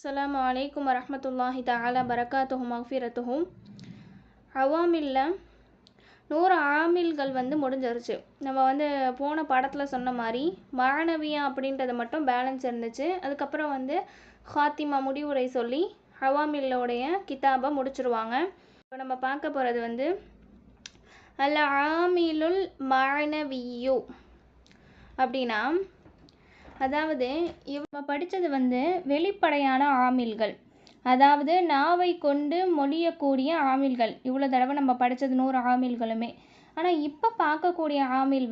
அஸ்ஸலாமு அலைக்கும் வரஹ்மத்துல்லாஹி தஆலா பரக்காத்துஹு மக்ஃபிரத்துஹும். அவாமில்ல 100 ஆமில்கள் முடிஞ்சிருச்சு. நம்ம போன பாடத்தில் சொன்ன மாதிரி மாணவியா அப்படின்றது மட்டும் பேலன்ஸ் இருந்துச்சு. அதுக்கப்புறம் ஹாத்திமா முடிவுரை சொல்லி அவாமில்லோடைய கிதாபை முடிச்சிருவாங்க. இப்போ நம்ம பார்க்க போகிறது அல் ஆமிலுல் மாணவியு அப்படின்னா, அதாவது இவங்க படித்தது வெளிப்படையான ஆமில்கள், அதாவது நாவை கொண்டு மொழியக்கூடிய ஆமில்கள். இவ்வளோ தடவை நம்ம படித்தது 100 ஆமில்களுமே. ஆனால் இப்போ பார்க்கக்கூடிய ஆமில்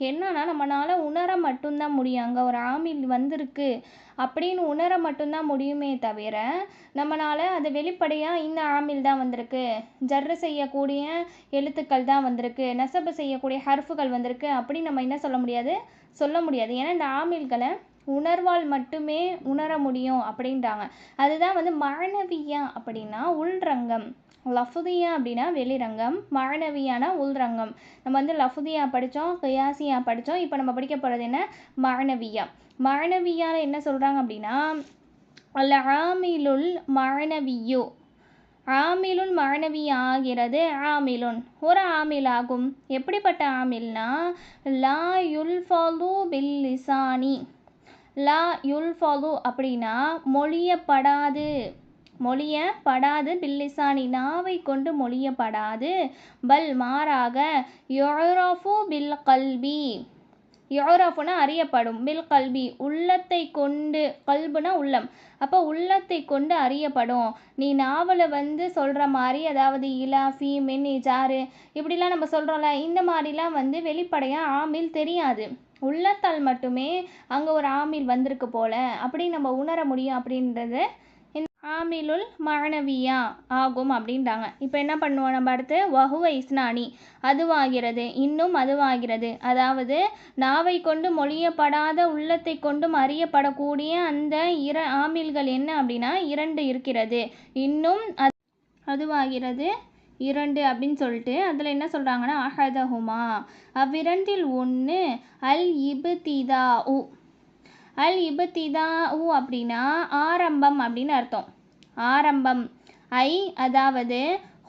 என்னன்னா, நம்மளால் உணர மட்டும்தான் முடியும். அங்கே ஒரு ஆமில் வந்திருக்கு அப்படின்னு உணர மட்டும்தான் முடியுமே தவிர, நம்மளால் அது வெளிப்படையாக இந்த ஆமில் தான் வந்திருக்கு, ஜர்ரு செய்யக்கூடிய எழுத்துக்கள் தான் வந்திருக்கு, நசபு செய்யக்கூடிய ஹர்ஃபுகள் வந்திருக்கு அப்படின்னு நம்ம என்ன சொல்ல முடியாது. ஏன்னா இந்த ஆமில்களை உணர்வால் மட்டுமே உணர முடியும் அப்படின்றாங்க. அதுதான் மாணவியா அப்படின்னா உள்ரங்கம், லஃபுதியா அப்படின்னா வெளிரங்கம், மாணவியானா உள்ரங்கம். நம்ம லஃபுதியா படித்தோம், கியாசியா படித்தோம். இப்போ நம்ம படிக்க போகிறது என்ன? மாணவியா. மாணவியால் என்ன சொல்கிறாங்க அப்படின்னா, அல் ஆமிலுல் மாணவியு, ஆமிலுன் மாணவி ஆகிறது. ஆமிலுன் ஒரு ஆமில் ஆகும். எப்படிப்பட்ட ஆமில்னா, லா யுல்ஃபலு பில் லிசானி. லா யுல்ஃபலு அப்படின்னா மொழியப்படாது பில்லிசானி நாவை கொண்டு மொழியப்படாது. பல் மாறாக யுரஃபு பில் கல்பி, யுரஃபுனா அறியப்படும், பில் கல்பி உள்ளத்தை கொண்டு, கல்புனா உள்ளம், அப்போ உள்ளத்தை கொண்டு அறியப்படும். நீ நாவலை சொல்கிற மாதிரி, அதாவது இலா ஃபி மின் இஜாரு இப்படிலாம் நம்ம சொல்கிறோம்ல, இந்த மாதிரிலாம் வெளிப்படையாக ஆமில் தெரியாது. உள்ளத்தால் மட்டுமே அங்கே ஒரு ஆமில் வந்திருக்கு போல அப்படி நம்ம உணர முடியும் அப்படின்றது இந்த ஆமிலுல் மாணவியா ஆகும் அப்படின்றாங்க. இப்போ என்ன பண்ணுவோம் நம்ம அடுத்து? வஹுவ இஸ்னானி, அதுவாகிறது, இன்னும் அதுவாகிறது. அதாவது நாவை கொண்டு மொழியப்படாத உள்ளத்தை கொண்டும் அறியப்படக்கூடிய அந்த ஆமில்கள் என்ன அப்படின்னா 2 இருக்கிறது. இன்னும் அதுவாகிறது 2 அப்படின்னு சொல்லிட்டு அதில் என்ன சொல்கிறாங்கன்னா, அஹதஹுமா அவ்விரண்டில் ஒன்று அல் இப்திதாஉ. அல் இப்திதாஉ அப்படின்னா ஆரம்பம் அப்படின்னு அர்த்தம். ஆரம்பம். அதாவது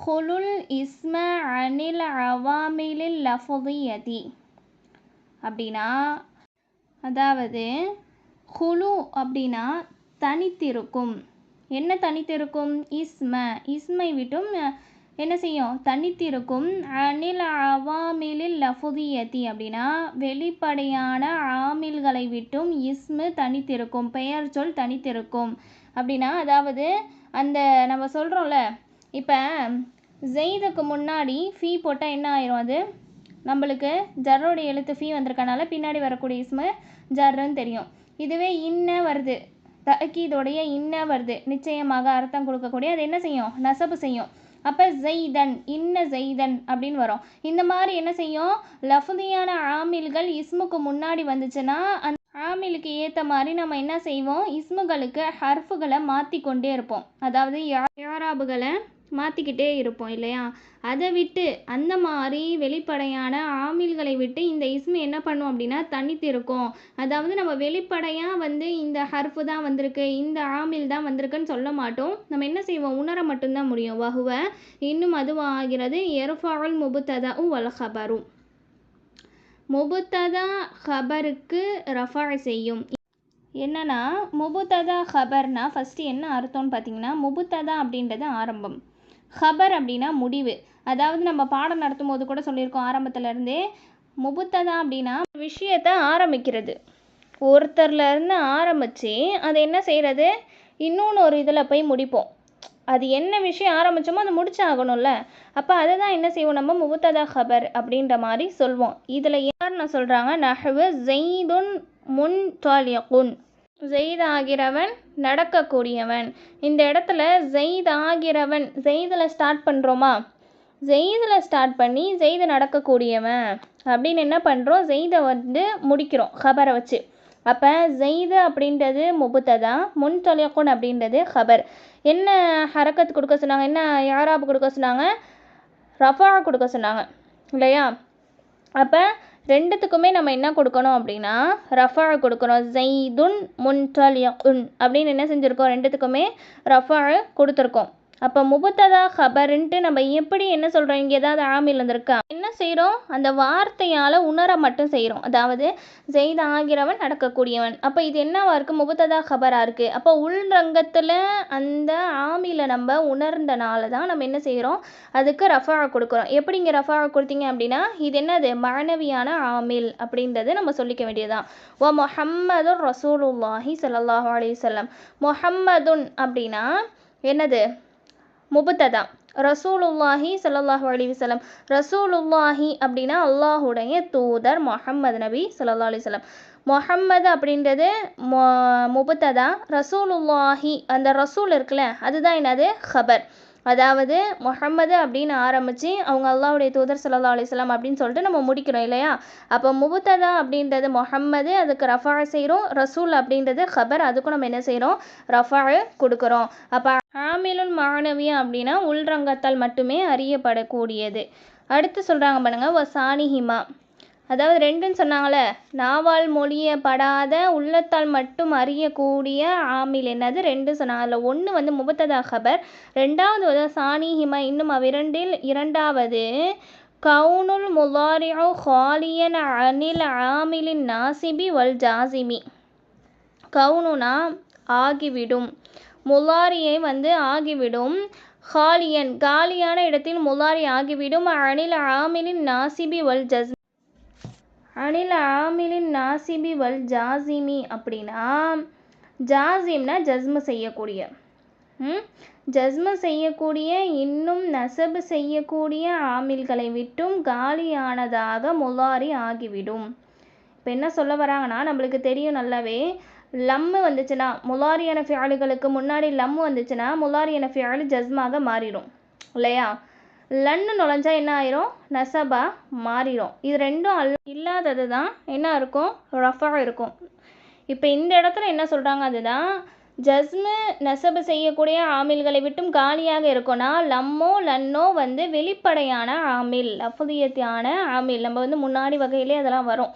ஹுலுல் இஸ்ம அனில் அவாமிலில் லஃபுதியதி அப்படின்னா, அதாவது ஹுலு அப்படின்னா தனித்திருக்கும். என்ன தனித்திருக்கும்? இஸ்மை விட்டும் என்ன செய்யும்? தனித்திருக்கும். அனில் அவாமிலில் லஃபுதியதி அப்படின்னா வெளிப்படையான ஆமில்களை விட்டும் இஸ்மு தனித்திருக்கும், பெயர் சொல் தனித்திருக்கும் அப்படின்னா, அதாவது அந்த நம்ம சொல்கிறோம்ல, இப்போ ஜெய்துக்கு முன்னாடி ஃபீ போட்டால் என்ன ஆயிரும்? அது நம்மளுக்கு ஜர்ரோடைய எழுத்து ஃபீ வந்திருக்கனால பின்னாடி வரக்கூடிய இஸ்மு ஜர்ருன்னு தெரியும். இதுவே இன்ன வருது, தக்கீதோடைய இன்ன வருது, நிச்சயமாக அர்த்தம் கொடுக்கக்கூடிய, அது என்ன செய்யும்? நசபு செய்யும். அப்போ ஜெய்தன், இன்ன ஜெய்தன் அப்படின்னு வரும். இந்த மாதிரி என்ன செய்யும்? லஃபுதியான ஆமில்கள் இஸ்முக்கு முன்னாடி வந்துச்சுன்னா அந்த ஆமிலுக்கு ஏற்ற மாதிரி நம்ம என்ன செய்வோம்? இஸ்முகளுக்கு ஹர்ஃபுகளை மாற்றி கொண்டே இருப்போம், அதாவது யாராபுகளை மாற்றிக்கிட்டே இருப்போம் இல்லையா? அதை விட்டு அந்த மாதிரி வெளிப்படையான ஆமில்களை விட்டு இந்த இஸ்மு என்ன பண்ணும் அப்படின்னா தனித்திருக்கும். அதாவது நம்ம வெளிப்படையாக இந்த ஹர்ஃபு தான் வந்திருக்கு, இந்த ஆமில் தான் வந்திருக்குன்னு சொல்ல மாட்டோம். நம்ம என்ன செய்வோம்? உணர மட்டும்தான் முடியும். வஹுவ இன்னும் அதுவாகிறது. எர்ஃபுல் முபுத்ததா வல் ஹபரு, முபுத்ததா ஹபருக்கு ரஃபா செய்யும். என்னன்னா முபுத்ததா ஹபர்னா ஃபஸ்ட்டு என்ன அர்த்தம்னு பார்த்தீங்கன்னா, முபுத்ததா அப்படின்றது ஆரம்பம், ஹபர் அப்படின்னா முடிவு. அதாவது நம்ம பாடம் நடத்தும் போது கூட சொல்லியிருக்கோம் ஆரம்பத்துலேருந்தே, முபுத்ததா அப்படின்னா விஷயத்தை ஆரம்பிக்கிறது. ஒருத்தர்லேருந்து ஆரம்பித்து அதை என்ன செய்கிறது? இன்னொன்று ஒரு இதில் போய் முடிப்போம். அது என்ன விஷயம் ஆரம்பித்தோமோ அதை முடிச்சாகணும்ல. அப்போ அதை தான் என்ன செய்வோம்? நம்ம முபுத்ததா ஹபர் அப்படின்ற மாதிரி சொல்வோம். இதில் யாருன்னு சொல்கிறாங்க? நஹ்வு ஜெய்துன் முன்தலிகுன், ஜெயித் ஆகிறவன், நடக்கக்கூடியவன். இந்த இடத்துல ஜெயித் ஆகிறவன், ஜெயிதில் ஸ்டார்ட் பண்ணுறோமா? ஜெயிதில் ஸ்டார்ட் பண்ணி ஜெயிது நடக்கக்கூடியவன் அப்படின்னு என்ன பண்ணுறோம்? ஜெயிதை முடிக்கிறோம் ஹபரை வச்சு. அப்போ ஜெயிது அப்படின்றது முபுத்ததா, முன்தலிகுன் அப்படின்றது ஹபர். என்ன ஹரக்கத் கொடுக்க சொன்னாங்க? என்ன யாராபு கொடுக்க சொன்னாங்க? ரஃபா கொடுக்க சொன்னாங்க இல்லையா? அப்போ ரெண்டுத்துக்குமே நம்ம என்ன கொடுக்கணும் அப்படின்னா ரஃபா கொடுக்குறோம். ஜெய்துன் முன்தலிகுன் அப்படின்னு என்ன செஞ்சுருக்கோம், ரெண்டுத்துக்குமே ரஃபா கொடுத்துருக்கோம். அப்போ முபத்ததா ஹபருன்ட்டு நம்ம எப்படி என்ன சொல்கிறோம், இங்கே ஏதாவது ஆமில் வந்திருக்கா, என்ன செய்கிறோம், அந்த வார்த்தையால் உணர மட்டும் செய்கிறோம். அதாவது ஜெயித் ஆகிறவன் நடக்கக்கூடியவன். அப்போ இது என்னவா இருக்குது, முபத்ததா ஹபராக இருக்குது. அப்போ உள்ரங்கத்தில் அந்த ஆமில நம்ம உணர்ந்தனால தான் நம்ம என்ன செய்கிறோம், அதுக்கு ரஃபா கொடுக்குறோம். எப்படி இங்கே ரஃபா கொடுத்தீங்க அப்படின்னா இது என்னது மானவியான ஆமில் அப்படின்றத நம்ம சொல்லிக்க வேண்டியதுதான். ஓ முஹம்மதுன் ரசூலுல்லாஹி ஸல்லல்லாஹு அலைஹி வஸல்லம். முஹம்மதுன் அப்படின்னா என்னது, முபத்ததா. ரசூலுல்லாஹி ஸல்லல்லாஹு அலைஹி வஸல்லம். ரசூலுல்லாஹி அப்படின்னா அல்லாஹுடைய தூதர் முஹம்மது நபி ஸல்லல்லாஹு அலைஹி வஸல்லம். முஹம்மது அப்படின்றது முபத்ததா. ரசூலுல்லாஹி அந்த ரசூல் இருக்குல்ல அதுதான் என்னது ஹபர். அதாவது முஹம்மது அப்படின்னு ஆரம்பித்து அவங்க அல்லாஹ்வுடைய தூதர் ஸல்லல்லாஹு அலைஹி வஸல்லம் அப்படின்னு சொல்லிட்டு நம்ம முடிக்கிறோம் இல்லையா. அப்போ முபத்ததா அப்படின்றது முஹம்மது, அதுக்கு ரஃபா செய்கிறோம். ரசூல் அப்படின்றது ஹபர், அதுக்கும் நம்ம என்ன செய்கிறோம், ரஃபா கொடுக்குறோம். அப்போ ஆமிலுன் மானவியா அப்படின்னா உள்ரங்கத்தால் மட்டுமே அறியப்படக்கூடியது. அடுத்து சொல்கிறாங்க பாருங்க, வசானிஹிமா. அதாவது ரெண்டுன்னு சொன்னாங்களே, நாவால் மொழியப்படாத உள்ளத்தால் மட்டும் அறியக்கூடிய ஆமில் என்னது, ரெண்டு சொன்னாங்க. அதில் ஒன்று வந்து முபத்ததா ஹபர், ரெண்டாவது வந்து சானிஹிமா. இன்னும் அவ்விரண்டில் இரண்டாவது கவுனுல் முலாரிஉ ஹாலியன் அனில் ஆமிலின் நாசிபி வல் ஜாசிமி. கவுனுனா ஆகிவிடும், முலாரியை வந்து ஆகிவிடும், ஹாலியன் காலியான இடத்தில் முலாரி ஆகிவிடும், அனில் ஆமிலின் நாசிபி வல் ஜஸ்மி. அனில் ஆமிலின் நாசிபி வல் ஜாசிமி அப்படின்னா ஜாசிம்னா ஜஸ்மு செய்யக்கூடிய, ஜஸ்மு செய்யக்கூடிய இன்னும் நசபு செய்யக்கூடிய ஆமில்களை விட்டும் காலியானதாக முலாரி ஆகிவிடும். இப்போ என்ன சொல்ல வராங்கன்னா, நம்மளுக்கு தெரியும் நல்லாவே, லம்மு வந்துச்சுன்னா முலாரியான ஃபியாலுகளுக்கு முன்னாடி லம்மு வந்துச்சுன்னா முலாரியான ஃபியாலு ஜஸ்மாக மாறிடும் இல்லையா. லன்னு நுழைஞ்சா என்ன ஆயிரும், நசபா மாறிடும். இது ரெண்டும் இல்லாதது தான் என்ன இருக்கும், ரஃபா இருக்கும். இப்போ இந்த இடத்துல என்ன சொல்கிறாங்க, அதுதான் ஜஸ்மு நசபு செய்யக்கூடிய ஆமில்களை விட்டும் காலியாக இருக்கும்னா லம்மோ லன்னோ வந்து வெளிப்படையான ஆமில், லஃபுதியத்தான ஆமில். நம்ம வந்து முன்னாடி வகையிலே அதெல்லாம் வரும்.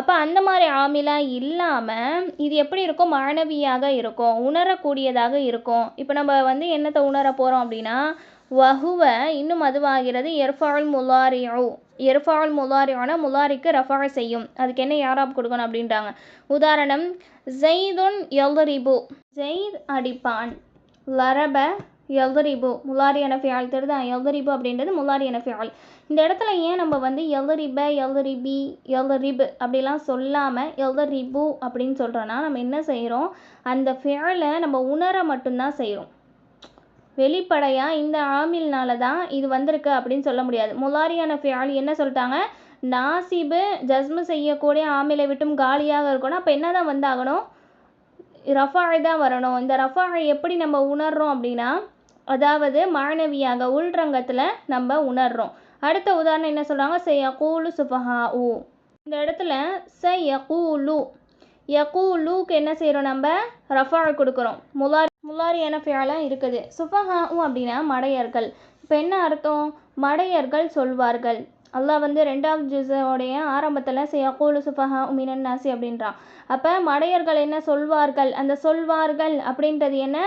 அப்போ அந்த மாதிரி ஆமிலாக இல்லாமல் இது எப்படி இருக்கும், மாணவியாக இருக்கும், உணரக்கூடியதாக இருக்கும். இப்போ நம்ம வந்து என்னத்தை உணர போகிறோம் அப்படின்னா, வஹுவ இன்னும் அதுவாகிறது, எர்ஃபால் முலாரிஉ. எர்ஃபால் முலாரிஉனா முலாரிக்கு ரஃபா செய்யும். அதுக்கு என்ன யாராப் கொடுக்கணும் அப்படின்றாங்க. உதாரணம், ஜெய்துன் யல்ரிபு, ஜெயித் அடிப்பான். லரப யல்ரிபு முலாரியான ஃபியால் தெரியுதா. யல்ரிபு அப்படின்றது முலாரியான ஃபியால். இந்த இடத்துல ஏன் நம்ம வந்து யல்ரிப யல்ரிபி யல்ரிப் அப்படிலாம் சொல்லாமல் யல்ரிபு அப்படின்னு சொல்கிறோன்னா, நம்ம என்ன செய்கிறோம், அந்த ஃபியாலை நம்ம உணர மட்டும்தான் செய்கிறோம். வெளிப்படையாக இந்த ஆமில்னால தான் இது வந்திருக்கு அப்படின்னு சொல்ல முடியாது. முலாரியான ஃபியால் என்ன சொல்லிட்டாங்க, நாசிபு ஜஸ்மு செய்யக்கூடிய ஆமிலை விட்டும் காலியாக இருக்கணும். அப்போ என்ன தான் வந்தாகணும், ரஃபா தான் வரணும். இந்த ரஃபா எப்படி நம்ம உணர்றோம் அப்படின்னா, அதாவது மாணவியாக உள்ரங்கத்தில் நம்ம உணர்றோம். அடுத்த உதாரணம் என்ன சொல்கிறாங்க, சயகூலு சுஃபஹாஉ. இந்த இடத்துல சயகூலு, யகூலுக்கு என்ன செய்கிறோம், நம்ம ரஃபா கொடுக்குறோம். முலாரியான ஃபியாலாக இருக்குது. சுஃபஹாஉ அப்படின்னா மடையர்கள். இப்போ என்ன அர்த்தம், மடையர்கள் சொல்வார்கள். அல்லாஹ் வந்து 2வது ஜுஸோடைய ஆரம்பத்தில் சயகூலு சுஃபஹாஉ மினன் நாசி அப்படின்றான். அப்போ மடையர்கள் என்ன சொல்வார்கள், அந்த சொல்வார்கள் அப்படின்றது என்ன,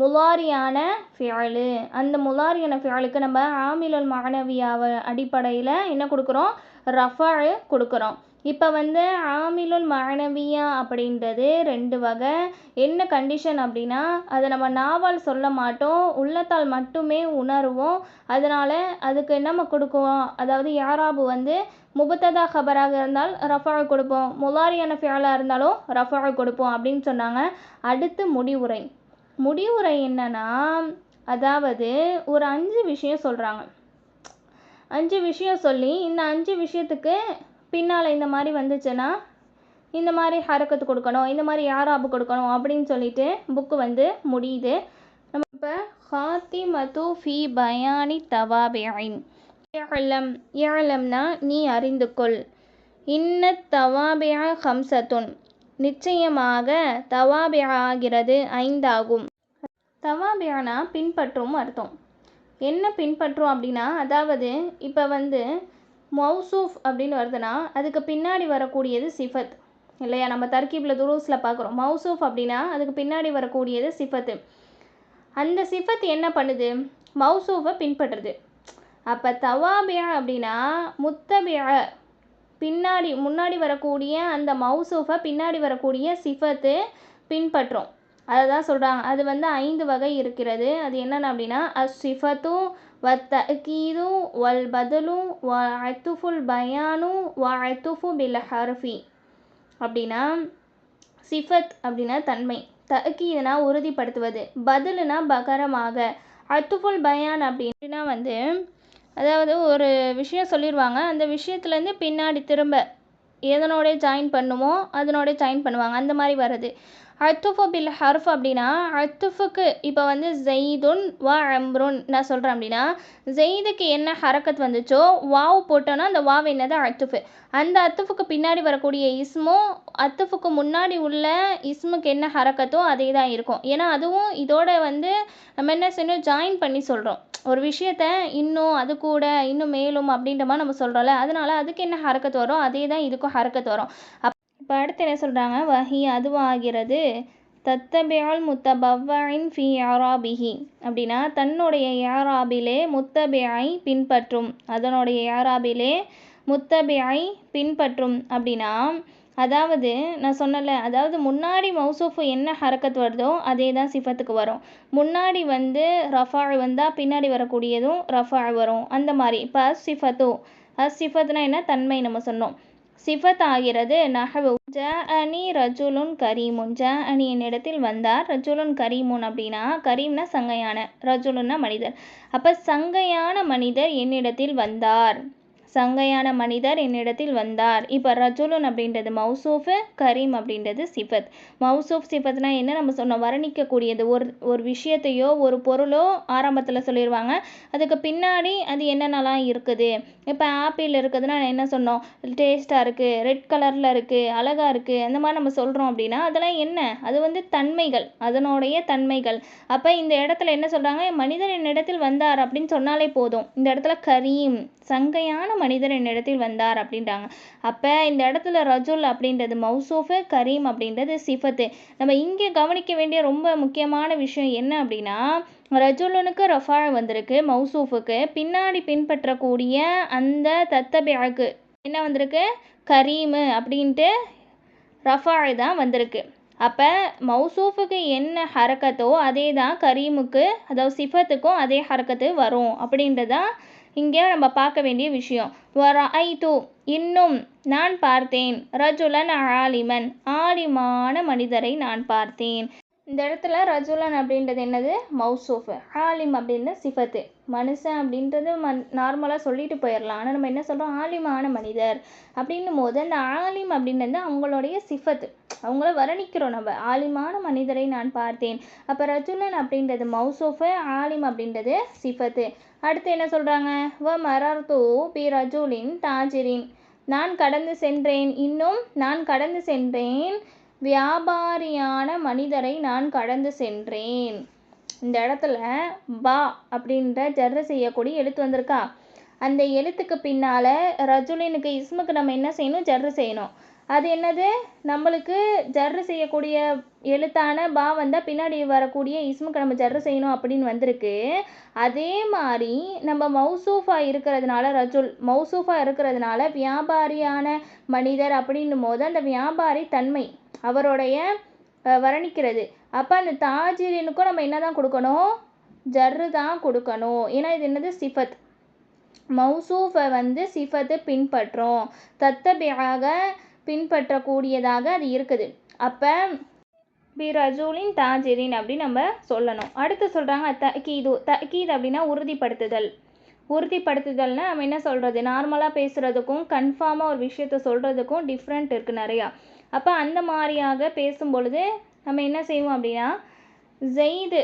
முலாரியான ஃபியாலு. அந்த முலாரியான ஃபியாலுக்கு நம்ம ஆமிலுல் மானவியாவை அடிப்படையில் என்ன கொடுக்குறோம், ரஃபா கொடுக்குறோம். இப்போ வந்து ஆமிலுல் மானவியா அப்படின்றது 2 வகை. என்ன கண்டிஷன் அப்படின்னா, அதை நம்ம நாவால் சொல்ல மாட்டோம், உள்ளத்தால் மட்டுமே உணர்வோம். அதனால் அதுக்கு நம்ம கொடுக்குவோம், அதாவது யாராபு வந்து முபத்ததா ஹபராக இருந்தால் ரஃபா கொடுப்போம், முலாரியான ஃபியாலாக இருந்தாலும் ரஃபா கொடுப்போம் அப்படின்னு சொன்னாங்க. அடுத்து முடிவுரை. முடிவுரை என்னன்னா, அதாவது ஒரு 5 விஷயம் சொல்கிறாங்க. 5 விஷயம் சொல்லி இந்த 5 விஷயத்துக்கு பின்னால் இந்த மாதிரி வந்துச்சுன்னா இந்த மாதிரி ஹரக்கத்து கொடுக்கணும், இந்த மாதிரி யாராபு கொடுக்கணும் அப்படின்னு சொல்லிட்டு புக்கு வந்து முடியுது. நம்ம இப்போ ஹாத்திமது ஃபி பயானி தவாபியின். ஏலம்னா நீ அறிந்து கொள். இன்ன தவாபியா ஹம்சத்துன், நிச்சயமாக தவாபியா ஆகிறது 5 ஆகும். தவாபியானா பின்பற்றும் அர்த்தம். என்ன பின்பற்றும் அப்படின்னா, அதாவது இப்போ வந்து மௌசூஃப் அப்படின்னு வருதுன்னா அதுக்கு பின்னாடி வரக்கூடியது சிஃபத் இல்லையா? நம்ம தர்கீபில் துருஸில் பார்க்குறோம். மௌசூஃப் அப்படின்னா அதுக்கு பின்னாடி வரக்கூடியது சிஃபத்து. அந்த சிஃபத் என்ன பண்ணுது? மௌசூஃபை பின்பற்றுது. அப்போ தவாபியா அப்படின்னா முத்தபியா, முன்னாடி வரக்கூடிய அந்த மௌசூஃபை பின்னாடி வரக்கூடிய சிஃபத்து பின்பற்றும். அதை தான் சொல்கிறாங்க. அது 5 வகை இருக்கிறது. அது என்னென்ன அப்படின்னா அஸ்ஸிஃபத்து வத்தஅக்கீது வல் பதலு வ அத்துஃபுல் பயானு வ அத்துஃபு பில் ஹர்ஃபி. அப்படின்னா சிஃபத் அப்படின்னா தன்மை, தஅக்கீதுனா உறுதிப்படுத்துவது, பதிலுனா பகரமாக, அத்துஃபுல் பயான் அப்படின்னா அதாவது ஒரு விஷயம் சொல்லிடுவாங்க, அந்த விஷயத்துலேருந்து பின்னாடி திரும்ப எதனோட ஜாயின் பண்ணுமோ அதனோட ஜாயின் பண்ணுவாங்க, அந்த மாதிரி வருது. அத்துஃபு பில் ஹர்ஃப் அப்படின்னா அத்துஃபுக்கு இப்போ ஜெய்துன் வ அம்ருன் நான் சொல்கிறேன் அப்படின்னா ஜெய்துக்கு என்ன ஹரக்கத் வந்துச்சோ வாவ் போட்டோன்னா அந்த வாவ் என்னது அத்துஃபு. அந்த அத்துஃபுக்கு பின்னாடி வரக்கூடிய இஸ்மோ அத்துஃபுக்கு முன்னாடி உள்ள இஸ்முக்கு என்ன ஹரக்கத்தோ அதே தான் இருக்கும். ஏன்னா அதுவும் இதோட நம்ம என்ன செய்யணும், ஜாயின் பண்ணி சொல்கிறோம். ஒரு விஷயத்த இன்னும் அது கூட இன்னும் மேலும் அப்படின்ற மாதிரி நம்ம சொல்கிறோம்ல, அதனால அதுக்கு என்ன ஹரக்கத்து வரும் அதே தான் இதுக்கும் ஹரக்கத்து வரும். இப்போ அடுத்து என்ன சொல்கிறாங்க, வஹி அதுவாகிறது தத்தபியால் முத்தபவ்வின் ஃபி யாராபிஹி அப்படின்னா தன்னுடைய யாராபிலே முத்தபியை பின்பற்றும், அதனுடைய யாராபிலே முத்தபியை பின்பற்றும். அப்படின்னா அதாவது நான் சொன்னல, அதாவது முன்னாடி மௌசூஃபு என்ன ஹரக்கத் வருதோ அதே தான் சிஃபத்துக்கு வரும். முன்னாடி ரஃபா வந்தால் பின்னாடி வரக்கூடியதும் ரஃபா வரும். அந்த மாதிரி இப்போ அஸ்ஸிஃபத்துனா என்ன, தன்மை நம்ம சொன்னோம். சிஃபத் ஆகிறது நஹவு ஜஅனி ரஜுலுன் கரீமுன், ஜஅனி என்னிடத்தில் வந்தார், ரஜுலுன் கரீமுன் அப்படின்னா கரீம்னா சங்கையான, ரஜுலுன்னா மனிதர். அப்போ சங்கையான மனிதர் என்னிடத்தில் வந்தார், சங்கையான மனிதர் என்னிடத்தில் வந்தார். இப்போ ரஜுலுன் அப்படின்றது மௌசூஃபு, கரீம் அப்படின்றது சிஃபத். மௌசூஃப் சிஃபத்னா என்ன நம்ம சொன்னோம், வர்ணிக்கக்கூடியது. ஒரு விஷயத்தையோ ஒரு பொருளோ ஆரம்பத்தில் சொல்லிடுவாங்க, அதுக்கு பின்னாடி அது என்னென்னலாம் இருக்குது. இப்போ ஆப்பிள் இருக்குதுன்னா என்ன சொன்னோம், டேஸ்ட்டாக இருக்குது, ரெட் கலரில் இருக்குது, அழகாக இருக்குது, அந்த மாதிரி நம்ம சொல்கிறோம் அப்படின்னா அதெல்லாம் என்ன, அது தன்மைகள், அதனுடைய தன்மைகள். அப்போ இந்த இடத்துல என்ன சொல்கிறாங்க, மனிதர் என்னிடத்தில் வந்தார் அப்படின்னு சொன்னாலே போதும். இந்த இடத்துல கரீம் சங்கையான மனிதர் என்னிடத்தில் வந்தார் அப்படின்றாங்க. அப்போ இந்த இடத்துல ரஜுல் அப்படின்றது மௌசூஃபு, கரீம் அப்படின்றது சிஃபத்து. நம்ம இங்கே கவனிக்க வேண்டிய ரொம்ப முக்கியமான விஷயம் என்ன அப்படின்னா, ரஜுலுனுக்கு ரஃபா வந்திருக்கு, மௌசூஃபுக்கு பின்னாடி பின்பற்றக்கூடிய அந்த தத்தபியாக்கு என்ன வந்திருக்கு, கரீமு அப்படின்ட்டு ரஃபா தான் வந்திருக்கு. அப்போ மௌசூஃபுக்கு என்ன ஹரக்கத்தோ அதே தான் கரீமுக்கு, அதாவது சிஃபத்துக்கும் அதே ஹரக்கத்து வரும் அப்படின்றதான் இங்கே நம்ம பார்க்க வேண்டிய விஷயம். வரைது இன்னும் நான் பார்த்தேன், ரஜுலன் ஆலிமன் ஆலிமான மனிதரை நான் பார்த்தேன். இந்த இடத்துல ரஜுலன் அப்படின்றது என்னது, மௌசூஃபு, ஆலிம் அப்படின்றது சிஃபத்து. மனுஷன் அப்படின்றது நார்மலாக சொல்லிட்டு போயிடலாம், ஆனால் நம்ம என்ன சொல்கிறோம், ஆலிமான மனிதர் அப்படின்னும் போது அந்த ஆலிம் அப்படின்றது அவங்களுடைய சிஃபத்து, அவங்கள வர்ணிக்கிறோம் நம்ம, ஆலிமான மனிதரை நான் பார்த்தேன். அப்போ ரஜுலன் அப்படின்றது மௌசூஃபு, ஆலிம் அப்படின்றது சிஃபத்து. அடுத்து என்ன சொல்கிறாங்க, வ மரர்து பி ரஜுலின் தாஜிரின் நான் கடந்து சென்றேன், இன்னும் நான் கடந்து சென்றேன் வியாபாரியான மனிதரை நான் கடந்து சென்றேன். இந்த இடத்துல பா அப்படின்ற ஜர்ரு செய்யக்கூடிய எழுத்து வந்திருக்கா, அந்த எழுத்துக்கு பின்னால் ரஜுலினுக்கு இஸ்முக்கு நம்ம என்ன செய்யணும், ஜர்ரு செய்யணும். அது என்னது, நம்மளுக்கு ஜர்ரு செய்யக்கூடிய எழுத்தான பா வந்தால் பின்னாடி வரக்கூடிய இஸ்முக்கு நம்ம ஜர்ரு செய்யணும் அப்படின்னு வந்திருக்கு. அதே மாதிரி நம்ம மௌசூஃபாக இருக்கிறதுனால, ரஜுல் மௌசூஃபாக இருக்கிறதுனால வியாபாரியான மனிதர் அப்படின்னும் போது அந்த வியாபாரி தன்மை அவருடைய வர்ணிக்கிறது. அப்போ அந்த தாஜிரினுக்கும் நம்ம என்ன தான் கொடுக்கணும், ஜர்ரு தான் கொடுக்கணும். ஏன்னா இது என்னது, சிஃபத். மௌசூஃபை சிஃபத்து பின்பற்றும், தத்தபியாக பின்பற்றக்கூடியதாக அது இருக்குது. அப்போ பி ரஜூலின் தாஜிரின் அப்படின்னு நம்ம சொல்லணும். அடுத்து சொல்கிறாங்க தக்கீது அப்படின்னா உறுதிப்படுத்துதல். உறுதிப்படுத்துதல்னா நம்ம என்ன சொல்கிறது, நார்மலாக பேசுகிறதுக்கும் கன்ஃபார்மாக ஒரு விஷயத்த சொல்கிறதுக்கும் டிஃப்ரெண்ட் இருக்குது நிறையா. அப்போ அந்த மாதிரியாக பேசும் பொழுது நம்ம என்ன செய்வோம் அப்படின்னா, ஜெயிது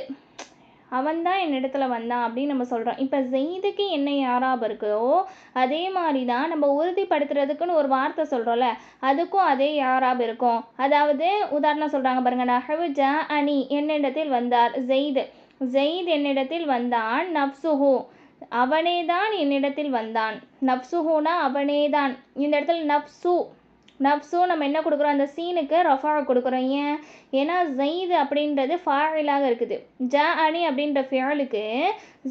அவன்தான் என்னிடத்துல வந்தான் அப்படின்னு நம்ம சொல்கிறோம். இப்போ ஜெயிதுக்கு என்ன யாராப் இருக்கோ அதே மாதிரி தான் நம்ம உறுதிப்படுத்துறதுக்குன்னு ஒரு வார்த்தை சொல்கிறோம்ல, அதுக்கும் அதே யாராப் இருக்கும். அதாவது உதாரணம் சொல்கிறாங்க பாருங்க, நஹவு ஜஅனி என்னிடத்தில் வந்தார், ஜெயித் என்னிடத்தில் வந்தான், நஃப்சுஹு அவனேதான் என்னிடத்தில் வந்தான். நப்சுஹுனா அவனேதான். இந்த இடத்துல நப்சு நம்ம என்ன கொடுக்குறோம், அந்த சீனுக்கு ரஃபா கொடுக்குறோம். ஏன்னா ஜெயிது அப்படின்றது ஃபாயிலாக இருக்குது. ஜாஅனி அப்படின்ற ஃபியலுக்கு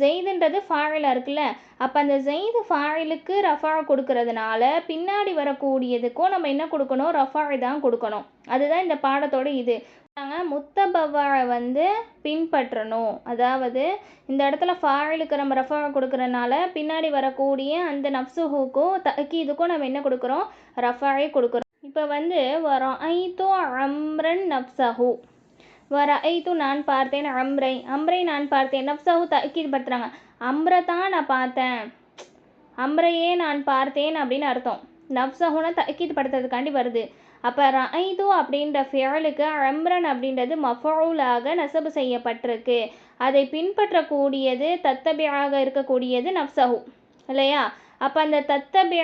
ஜெயிதுன்றது ஃபாயிலாக இருக்குல்ல. அப்போ அந்த ஜெயிது ஃபாயிலுக்கு ரஃபா கொடுக்கறதுனால பின்னாடி வரக்கூடியதுக்கும் நம்ம என்ன கொடுக்கணும், ரஃபா தான் கொடுக்கணும். அதுதான் இந்த பாடத்தோட இது. நாங்கள் முத்தபவ்வாவை வந்து பின்பற்றணும். அதாவது இந்த இடத்துல ஃபாயிலுக்கு நம்ம ரஃபா கொடுக்கறனால பின்னாடி வரக்கூடிய அந்த நப்சுஹுக்கும் தக்கீதுக்கும் நம்ம என்ன கொடுக்குறோம், ரஃபாயே கொடுக்குறோம். இப்போ வந்து வரஐது அம்ரன் நப்சஹு, வரஐது நான் பார்த்தேன், அம்ரை நான் பார்த்தேன், நப்சஹு தக்கீது படுத்துறாங்க. அம்ரை தான் நான் பார்த்தேன், அம்ரையே நான் பார்த்தேன் அப்படின்னு அர்த்தம். நப்சஹுனா தக்கீது படுத்துறதுக்காண்டி வருது. அப்போ ரஐது அப்படின்ற ஃபியலுக்கு அம்ரன் அப்படின்றது மஃபூலாக நசபு செய்யப்பட்டிருக்கு. அதை பின்பற்றக்கூடியது தத்தபியாக இருக்கக்கூடியது நப்சஹு இல்லையா. அப்போ அந்த தத்தபிய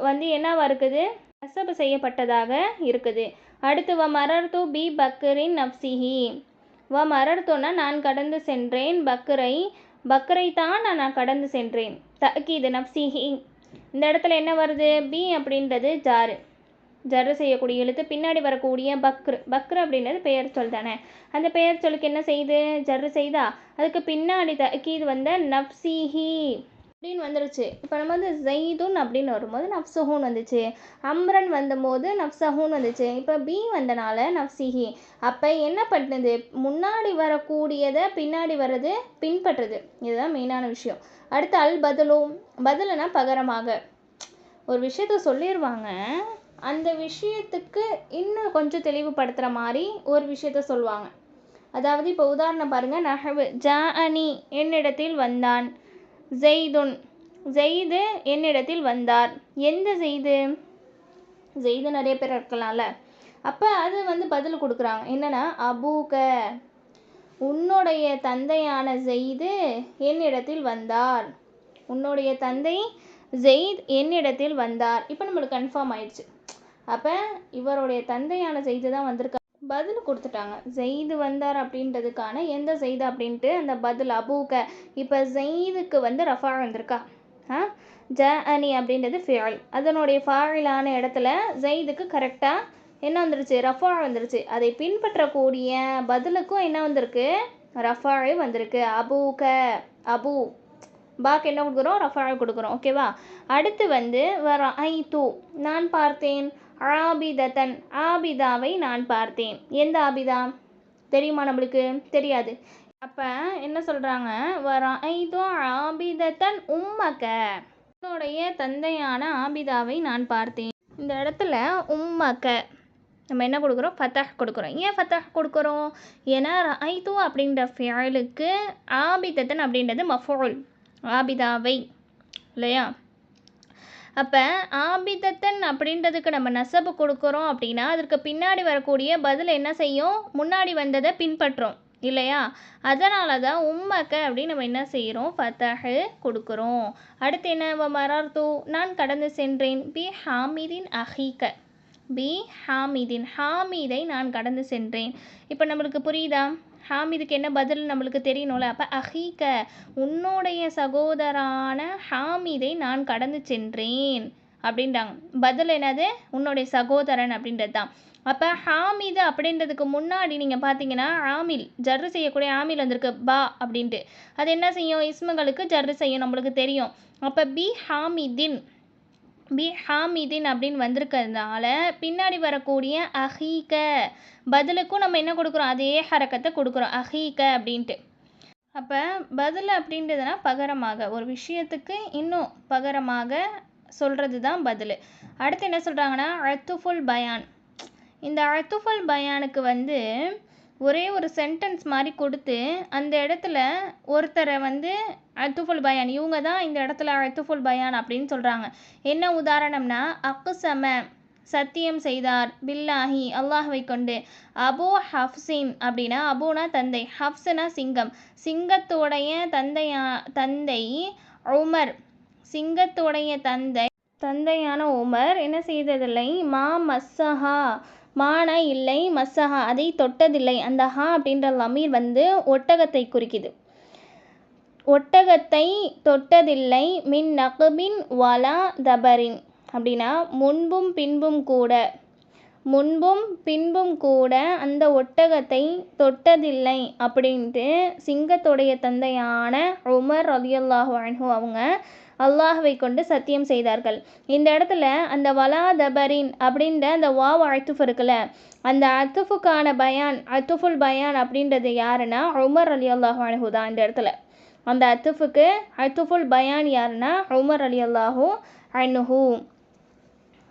வந்து என்னவா இருக்குது, நசபு செய்யப்பட்டதாக இருக்குது. அடுத்து வ மரர்து பி பக்கரின் நப்சிஹி, வ மரர்துன்னா நான் கடந்து சென்றேன், பக்கரை தான் நான் கடந்து சென்றேன். தக்கீது நப்சிஹி. இந்த இடத்துல என்ன வருது, பி அப்படின்றது ஜர்ரு செய்யக்கூடிய எழுத்து. பின்னாடி வரக்கூடிய பக்ரு அப்படின்றது பெயர் சொல் தானே. அந்த பெயர் சொல்லுக்கு என்ன செய்யுது, ஜர்ரு செய்தா. அதுக்கு பின்னாடி தக்கீது வந்த நப்சிஹி அப்படின்னு வந்துருச்சு. இப்போ நம்ம வந்து ஜெய்துன் அப்படின்னு வரும்போது நப்சுஹூன் வந்துச்சு, அம்ரன் வந்தபோது நப்சஹூன் வந்துச்சு. இப்போ பி வந்தனால நப்சிஹி. அப்போ என்ன பண்ணுது, முன்னாடி வரக்கூடியதை பின்னாடி வர்றது பின்பற்றுது. இதுதான் மெயினான விஷயம். அடுத்து அல் பதிலுனா பகரமாக ஒரு விஷயத்த சொல்லிடுவாங்க, அந்த விஷயத்துக்கு இன்னும் கொஞ்சம் தெளிவுபடுத்துகிற மாதிரி ஒரு விஷயத்த சொல்லுவாங்க. அதாவது இப்போ உதாரணம் பாருங்கள், நஹவு ஜாஅனி என்னிடத்தில் வந்தான், ஜெய்து என்னிடத்தில் வந்தார். எந்த ஜெய்து நிறைய பேர் இருக்கலாம்ல. அப்போ அது வந்து பதில் கொடுக்குறாங்க. என்னென்னா அபூக உன்னுடைய தந்தையான ஜெய்து என்னிடத்தில் வந்தார், உன்னுடைய தந்தை ஜெயித் என்னிடத்தில் வந்தார். இப்போ நம்மளுக்கு கன்ஃபார்ம் ஆயிடுச்சு. அப்போ இவருடைய தந்தையான ஜெய்து தான் வந்திருக்கா, பதில் கொடுத்துட்டாங்க. ஜெய்து வந்தார் அப்படின்றதுக்கான எந்த ஜெய்து அப்படின்ட்டு அந்த பதில் அபூக. இப்போ ஜெய்துக்கு வந்து ரஃபா வந்திருக்கா, ஜஅனி அப்படின்றது ஃபியல், அதனுடைய ஃபாயிலான இடத்துல ஜெய்துக்கு கரெக்டாக என்ன வந்துருச்சு, ரஃபா வந்துருச்சு. அதை பின்பற்றக்கூடிய பதிலுக்கும் என்ன வந்திருக்கு, ரஃபாவே வந்திருக்கு. அபூக, அபு பாக்கு என்ன கொடுக்குறோம், ரஃபா கொடுக்குறோம். ஓகேவா. அடுத்து வந்து வரஐது நான் பார்த்தேன், ஆபிதத்தன் ஆபிதாவை நான் பார்த்தேன். எந்த ஆபிதா தெரியுமா, நம்மளுக்கு தெரியாது. அப்போ என்ன சொல்கிறாங்க, வரஐது ஆபிதத்தன் உம்மக உன்னுடைய தந்தையான ஆபிதாவை நான் பார்த்தேன். இந்த இடத்துல உம்மக நம்ம என்ன கொடுக்குறோம், ஃபத்தஹ் கொடுக்குறோம். ஏன் ஃபத்தஹ் கொடுக்குறோம், ஏன்னா ரஐது அப்படின்ற ஃபியலுக்கு ஆபிதத்தன் அப்படின்றது மஃபூல், ஆபிதாவை இல்லையா. அப்போ ஆபிதத்தன் அப்படின்றதுக்கு நம்ம நசபு கொடுக்குறோம் அப்படின்னா அதற்கு பின்னாடி வரக்கூடிய பதில் என்ன செய்யும், முன்னாடி வந்ததை பின்பற்றோம் இல்லையா. அதனால தான் உம்மக்க அப்படின்னு நம்ம என்ன செய்கிறோம், ஃபத்தஹு கொடுக்குறோம். அடுத்து என்ன, மரர்து நான் கடந்து சென்றேன், பி ஹாமிதின் அஹீக்க, பி ஹாமிதின் ஹாமிதை நான் கடந்து சென்றேன். இப்போ நம்மளுக்கு புரியுதா, ஹாமிதுக்கு என்ன பதில் நம்மளுக்கு தெரியணும்ல. அப்போ அஹீக்க உன்னுடைய சகோதரான ஹாமிதை நான் கடந்து சென்றேன் அப்படின்றாங்க. பதில் என்னது, உன்னுடைய சகோதரன் அப்படின்றது தான். அப்போ ஹாமிது அப்படின்றதுக்கு முன்னாடி நீங்கள் பார்த்தீங்கன்னா ஆமில் ஜர்ரு செய்யக்கூடிய ஆமில் வந்திருக்கு பா அப்படின்ட்டு. அது என்ன செய்யும், இஸ்முகளுக்கு ஜர்ரு செய்யும், நம்மளுக்கு தெரியும். அப்போ பி ஹாமிதின் அப்படின்னு வந்திருக்கிறதுனால பின்னாடி வரக்கூடிய அஹீக்க பதிலுக்கும் நம்ம என்ன கொடுக்குறோம், அதே ஹரக்கத்தை கொடுக்குறோம், அஹீக்க அப்படின்ட்டு. அப்போ பதில் அப்படின்றதுனா பகரமாக ஒரு விஷயத்துக்கு இன்னும் பகரமாக சொல்கிறது தான் பதில். அடுத்து என்ன சொல்கிறாங்கன்னா அத்துஃபுல் பயான். இந்த அத்துஃபுல் பயானுக்கு வந்து ஒரே ஒரு சென்டென்ஸ் மாதிரி கொடுத்து அந்த இடத்துல ஒருத்தரை வந்து அத்துஃபுல் பயான் இவங்க தான் இந்த இடத்துல அத்துஃபுல் பயான் அப்படின்னு சொல்கிறாங்க. என்ன உதாரணம்னா அக்குசம சத்தியம் செய்தார், பில்லாஹி அல்லாஹ்வை கொண்டு, அபு ஹஃப்ஸின் அப்படின்னா அபுனா தந்தை, ஹஃப்ஸுனா சிங்கம், சிங்கத்தோடைய தந்தை உமர், சிங்கத்தோடைய தந்தையான உமர் என்ன செய்ததில்லை, மா மஸ்ஸஹா மானா இல்லை, மஸ்ஸஹா அதை தொட்டதில்லை. அந்த ஹா அப்படின்ற லமீர் வந்து ஒட்டகத்தை குறிக்குது. ஒட்டகத்தை தொட்டதில்லை மின் நகுபின் வலா தபரின் அப்படின்னா முன்பும் பின்பும் கூட அந்த ஒட்டகத்தை தொட்டதில்லை அப்படின்ட்டு சிங்கத்துடைய தந்தையான உமர் ரலியல்லாஹு அன்ஹு அவங்க அல்லாஹ்வை கொண்டு சத்தியம் செய்தார்கள். இந்த இடத்துல அந்த வலா தபரின் அப்படின்ற அந்த வாவ் அத்துஃப் இருக்குல்ல, அந்த அத்துஃபுக்கான பயான் அத்துஃபுல் பயான் அப்படின்றது யாருன்னா உமர் ரலியல்லாஹு அன்ஹு தான். இந்த இடத்துல அந்த அத்துஃபுக்கு அத்துஃபுல் பயான் யாருன்னா உமர் ரலியல்லாஹு அன்ஹு.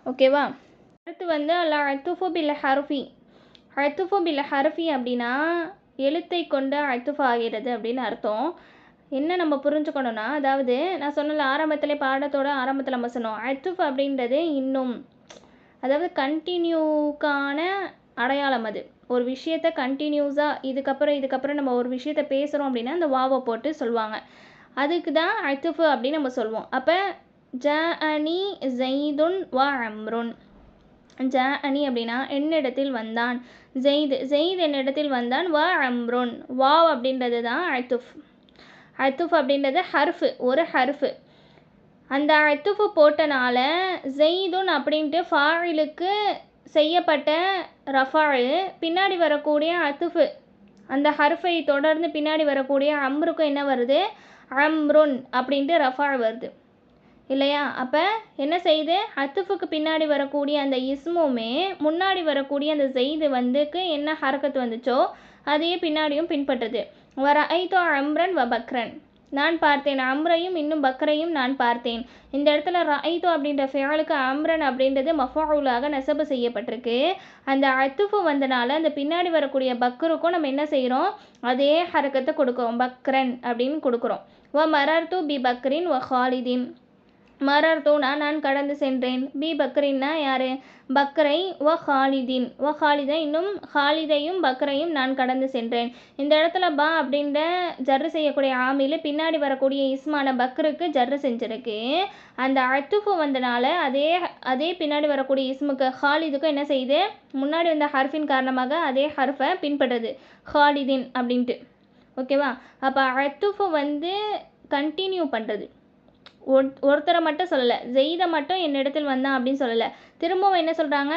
ஓகேவா? அடுத்து வந்து அல்ல அத்துஃபு பில் ஹர்ஃபி அப்படின்னா எழுத்தை கொண்டு அத்துஃப் ஆகிறது அப்படின்னு அர்த்தம். என்ன நம்ம புரிஞ்சுக்கணும்னா, அதாவது நான் சொன்னல ஆரம்பத்திலே பாடத்தோட ஆரம்பத்தில் நம்ம சொன்னோம் அத்துஃப் அப்படின்றது இன்னும், அதாவது கண்டினியூக்கான அடையாளம். அது ஒரு விஷயத்தை கண்டினியூஸாக இதுக்கப்புறம் நம்ம ஒரு விஷயத்தை பேசுகிறோம் அப்படின்னா அந்த வாவை போட்டு சொல்லுவாங்க. அதுக்கு தான் அத்துஃபு அப்படின்னு நம்ம சொல்லுவோம். அப்போ ஜஅனி ஸைதுன் வ அம்ருன். ஜஅனி அப்படின்னா என்னிடத்தில் வந்தான், ஜெயித் என்னிடத்தில் வந்தான், வ அம்ருன் வாவ் அப்படின்றது தான் அத்துஃப் அப்படின்றது ஹர்ஃபு, ஒரு ஹர்ஃபு. அந்த அத்துஃபு போட்டனால ஜெயிதுன் அப்படின்ட்டு ஃபாயிலுக்கு செய்யப்பட்ட ரஃபால் பின்னாடி வரக்கூடிய அத்துஃபு அந்த ஹர்ஃபை தொடர்ந்து பின்னாடி வரக்கூடிய அம்ருக்கும் என்ன வருது, அம்ருன் அப்படின்ட்டு ரஃபால் வருது இல்லையா? அப்போ என்ன செய்யுது, அத்துஃபுக்கு பின்னாடி வரக்கூடிய அந்த இஸ்முமே முன்னாடி வரக்கூடிய அந்த ஜெயிது வந்துக்கு என்ன ஹரக்கத்து வந்துச்சோ அதையே பின்னாடியும் பின்பற்றுது. வர ஐத்தோ அம்ரன் வ பக்ரன், நான் பார்த்தேன் அம்ரையும் இன்னும் பக்ரையும் நான் பார்த்தேன். இந்த இடத்துல ரஐத்து அப்படின்ற ஃபியாலுக்கு அம்ரன் அப்படின்றது மஃபூலாக நசபு செய்யப்பட்டிருக்கு. அந்த அத்துஃபு வந்தனால அந்த பின்னாடி வரக்கூடிய பக்ருக்கும் நம்ம என்ன செய்கிறோம், அதே ஹரக்கத்தை கொடுக்குறோம், பக்ரன் அப்படின்னு கொடுக்குறோம். வ மரர்து பி பக்ரின் வ ஹாலிதின், மரர்தோனா நான் கடந்து சென்றேன், பி பக்ரின்னா யார், பக்ரை, வ ஹாலிதன் இன்னும் ஹாலிதையும் பக்ரையும் நான் கடந்து சென்றேன். இந்த இடத்துல பா அப்படின்ற ஜர்ரு செய்யக்கூடிய ஆமில் பின்னாடி வரக்கூடிய இஸ்மான பக்ருக்கு ஜர்ரு செஞ்சிருக்கு. அந்த அத்துஃபு வந்தனால அதே பின்னாடி வரக்கூடிய இஸ்முக்கு ஹாலிதுக்கும் என்ன செய்யுது, முன்னாடி வந்த ஹர்ஃபின் காரணமாக அதே ஹர்ஃபை பின்பற்றுது, ஹாலிதின் அப்படின்ட்டு. ஓகேவா? அப்போ அத்துஃபு வந்து கண்டினியூ பண்ணுறது. ஒருத்தரை மட்டும் சொல்லலை, ஜெயிதை மட்டும் என்னிடத்தில் வந்தான் அப்படின்னு சொல்லலை. திரும்பவும் என்ன சொல்கிறாங்க,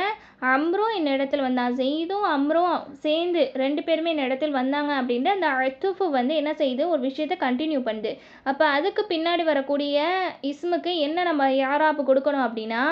அம்ரும் என்னிடத்தில் வந்தான், ஜெயிதும் அம்ரும் சேர்ந்து 2 பேருமே என்னிடத்தில் வந்தாங்க அப்படின்ட்டு அந்த அத்துஃபு வந்து என்ன செய்யுது, ஒரு விஷயத்தை கண்டினியூ பண்ணுது. அப்போ அதுக்கு பின்னாடி வரக்கூடிய இஸ்முக்கு என்ன நம்ம யாராப்பு கொடுக்கணும் அப்படின்னா,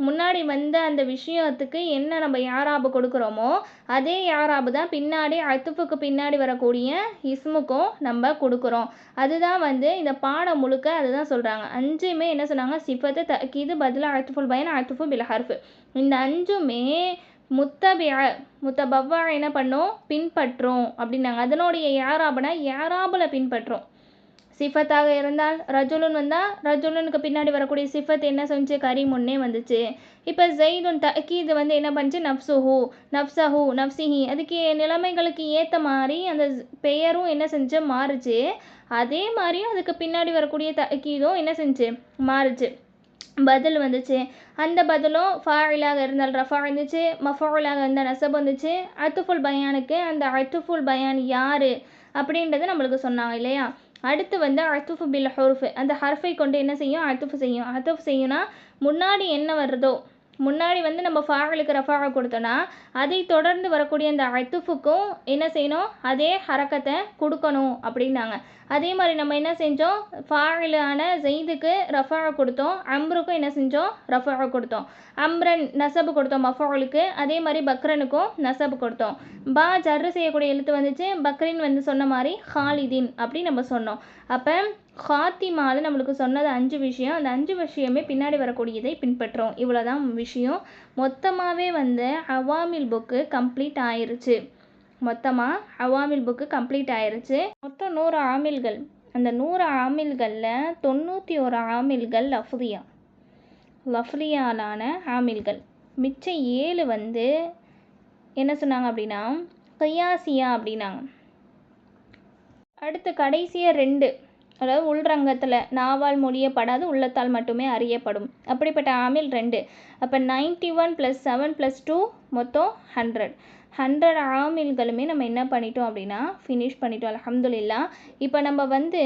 முன்னாடி வந்த அந்த விஷயத்துக்கு என்ன நம்ம யாராபு கொடுக்குறோமோ அதே யாராபு தான் பின்னாடி அத்துஃபுக்கு பின்னாடி வரக்கூடிய இஸ்முக்கும் நம்ம கொடுக்குறோம். அதுதான் வந்து இந்த பாடம் முழுக்க அதுதான் சொல்கிறாங்க. 5மே என்ன சொன்னாங்க, சிஃபத்து தக்கீது பதிலா அத்துஃபுல் பயான் அத்துஃபு பில் ஹர்ஃப். இந்த 5மே முத்தபவ்வா என்ன பண்ணோம், பின்பற்றோம் அப்படின்னாங்க. அதனுடைய யாராபுனா யாராபுல பின்பற்றோம். சிஃபத்தாக இருந்தால் ரஜுலுன் வந்தால் ரஜுலுனுக்கு பின்னாடி வரக்கூடிய சிஃபத் என்ன செஞ்சு, கரீமுன்னே வந்துச்சு. இப்போ ஜெயிதுன் தக்கீது வந்து என்ன பண்ணுச்சு, நஃப்சஹு நஃப்சிஹி, அதுக்கு நிலைமைகளுக்கு ஏற்ற மாதிரி அந்த பெயரும் என்ன செஞ்சு மாறுச்சு. அதே மாதிரியும் அதுக்கு பின்னாடி வரக்கூடிய தக்கீதும் என்ன செஞ்சு மாறுச்சு, பதில் வந்துச்சு. அந்த பதிலும் ஃபாயிலாக இருந்தால் ரஃபா இருந்துச்சு, மஃபூலாக இருந்தால் நசப் வந்துச்சு. அத்துஃபுல் பயானுக்கு அந்த அத்துஃபுல் பயான் யார் அப்படின்றது நம்மளுக்கு சொன்னாங்க இல்லையா? அடுத்து வந்து அத்துஃபு பில் ஹுர்ஃப், அந்த ஹர்ஃபை கொண்டு என்ன செய்யும், அத்துஃபு செய்யும்னா முன்னாடி என்ன வருதோ, முன்னாடி வந்து நம்ம ஃபாயிலுக்கு ரஃபாவை கொடுத்தோன்னா அதை தொடர்ந்து வரக்கூடிய அந்த அத்துஃபுக்கும் என்ன செய்யணும், அதே ஹரக்கத்தை கொடுக்கணும் அப்படின்னாங்க. அதே மாதிரி நம்ம என்ன செஞ்சோம், ஃபாயிலான ஜெயிதுக்கு ரஃபாவை கொடுத்தோம், அம்ருக்கும் என்ன செஞ்சோம், ரஃபாவை கொடுத்தோம். அம்ரன் நசபு கொடுத்தோம் மஃபூலுக்கு, அதே மாதிரி பக்ரனுக்கும் நசபு கொடுத்தோம். பா ஜர்ரு செய்யக்கூடிய எழுத்து வந்துச்சு, பக்ரின் வந்து சொன்ன மாதிரி ஹாலிதின் அப்படி நம்ம சொன்னோம். அப்போ ஹாத்திமாவில் நம்மளுக்கு சொன்னது 5 விஷயம். அந்த 5 விஷயமே பின்னாடி வரக்கூடியதை பின்பற்றோம். இவ்வளோதான் விஷயம். மொத்தமாகவே வந்து அவாமில் புக்கு கம்ப்ளீட் ஆயிருச்சு. மொத்தம் 100 ஆமில்கள். அந்த 100 ஆமில்களில் 91 ஆமில்கள் லஃப்லியாலான ஆமில்கள். மிச்சம் 7 வந்து என்ன சொன்னாங்க அப்படின்னா கியாசியா அப்படின்னாங்க. அடுத்து கடைசியாக 2, அதாவது உள்ரங்கத்தில் நாவால் மொழியப்படாது உள்ளத்தால் மட்டுமே அறியப்படும் அப்படிப்பட்ட ஆமில் 2. அப்போ 91 + 7 + 2 மொத்தம் 100. 100 ஆமில்களுமே நம்ம என்ன பண்ணிட்டோம் அப்படின்னா ஃபினிஷ் பண்ணிட்டோம் அல்ஹம்துலில்லாஹ். இப்போ நம்ம வந்து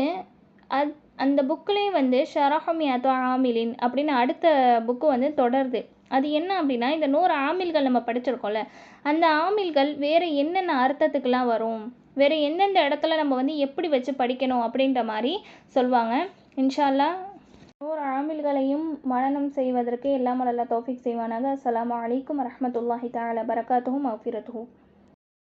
அந்த புக்லேயே வந்து ஷரஹமியாத்தோ ஆமிலின் அப்படின்னு அடுத்த புக்கு வந்து தொடருது. அது என்ன அப்படின்னா இந்த 100 ஆமில்கள் நம்ம படிச்சிருக்கோம்ல, அந்த ஆமில்கள் வேறு என்னென்ன அர்த்தத்துக்கெலாம் வரும், வேறு எந்தெந்த இடத்துல நம்ம வந்து எப்படி வச்சு படிக்கணும் அப்படின்ற மாதிரி சொல்லுவாங்க. இன்ஷா அல்லாஹ் 100 ஆமில்களையும் மனனம் செய்வதற்கு எல்லாம் வல்ல அல்லாஹ் தௌஃபீக் செய்வானாக. அஸ்ஸலாமு அலைக்கும் வரஹ்மத்துல்லாஹி தஆலா பரகாத்துஹு மஃபிரத்துஹு.